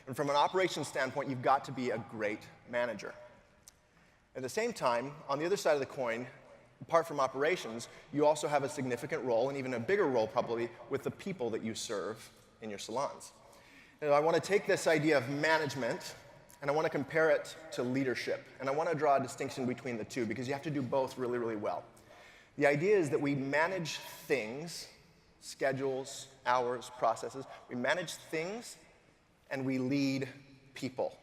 And from an operations standpoint, you've got to be a great manager. At the same time, on the other side of the coin, apart from operations, you also have a significant role, and even a bigger role probably, with the people that you serve in your salons. And I want to take this idea of management, and I want to compare it to leadership. And I want to draw a distinction between the two, because you have to do both really, really well. The idea is that we manage things, schedules, hours, processes. We manage things, and we lead people.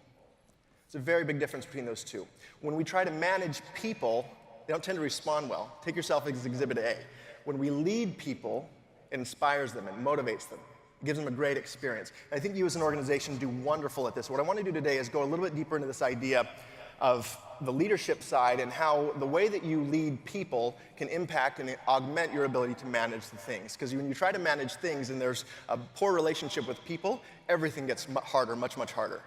There's a very big difference between those two. When we try to manage people, they don't tend to respond well. Take yourself as Exhibit A. When we lead people, it inspires them, it motivates them. It gives them a great experience. And I think you as an organization do wonderful at this. What I want to do today is go a little bit deeper into this idea of the leadership side and how the way that you lead people can impact and augment your ability to manage the things. Because when you try to manage things and there's a poor relationship with people, everything gets harder, much, much harder.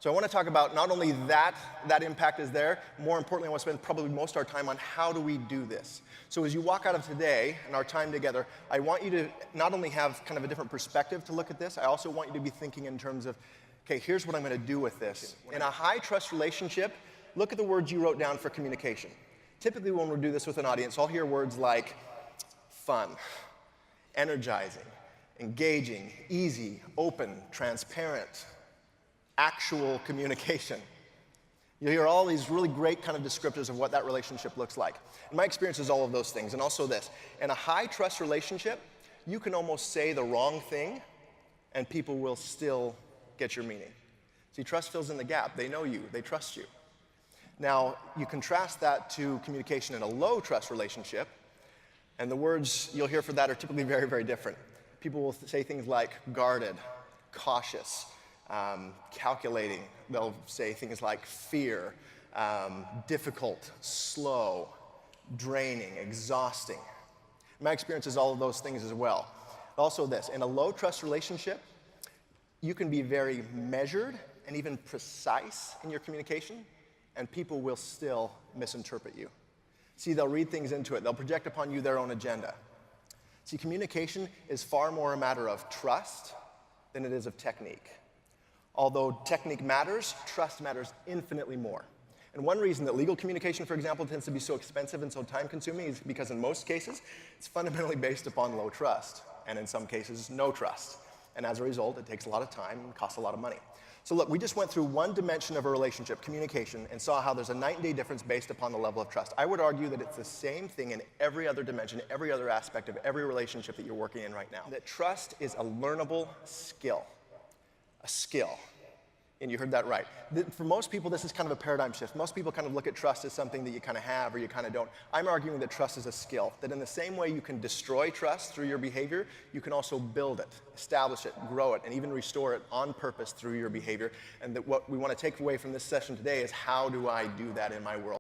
So I want to talk about not only that impact is there, more importantly, I want to spend probably most of our time on how do we do this. So as you walk out of today and our time together, I want you to not only have kind of a different perspective to look at this, I also want you to be thinking in terms of, okay, here's what I'm going to do with this. In a high trust relationship, look at the words you wrote down for communication. Typically when we do this with an audience, I'll hear words like fun, energizing, engaging, easy, open, transparent, actual communication. You'll hear all these really great kind of descriptors of what that relationship looks like. And my experience is all of those things, and also this. In a high trust relationship, you can almost say the wrong thing, and people will still get your meaning. See, trust fills in the gap. They know you. They trust you. Now, you contrast that to communication in a low trust relationship, and the words you'll hear for that are typically very, very different. People will say things like guarded, cautious, calculating. They'll say things like fear, difficult, slow, draining, exhausting. My experience is all of those things as well. Also this, in a low trust relationship, you can be very measured and even precise in your communication, and people will still misinterpret you. See, they'll read things into it. They'll project upon you their own agenda. See, communication is far more a matter of trust than it is of technique. Although technique matters, trust matters infinitely more. And one reason that legal communication, for example, tends to be so expensive and so time-consuming is because in most cases, it's fundamentally based upon low trust, and in some cases, no trust. And as a result, it takes a lot of time and costs a lot of money. So look, we just went through one dimension of a relationship, communication, and saw how there's a night and day difference based upon the level of trust. I would argue that it's the same thing in every other dimension, every other aspect of every relationship that you're working in right now. That trust is a learnable skill. A skill. And you heard that right. For most people, this is kind of a paradigm shift. Most people kind of look at trust as something that you kind of have or you kind of don't. I'm arguing that trust is a skill, that in the same way you can destroy trust through your behavior, you can also build it, establish it, grow it, and even restore it on purpose through your behavior. And that what we want to take away from this session today is how do I do that in my world?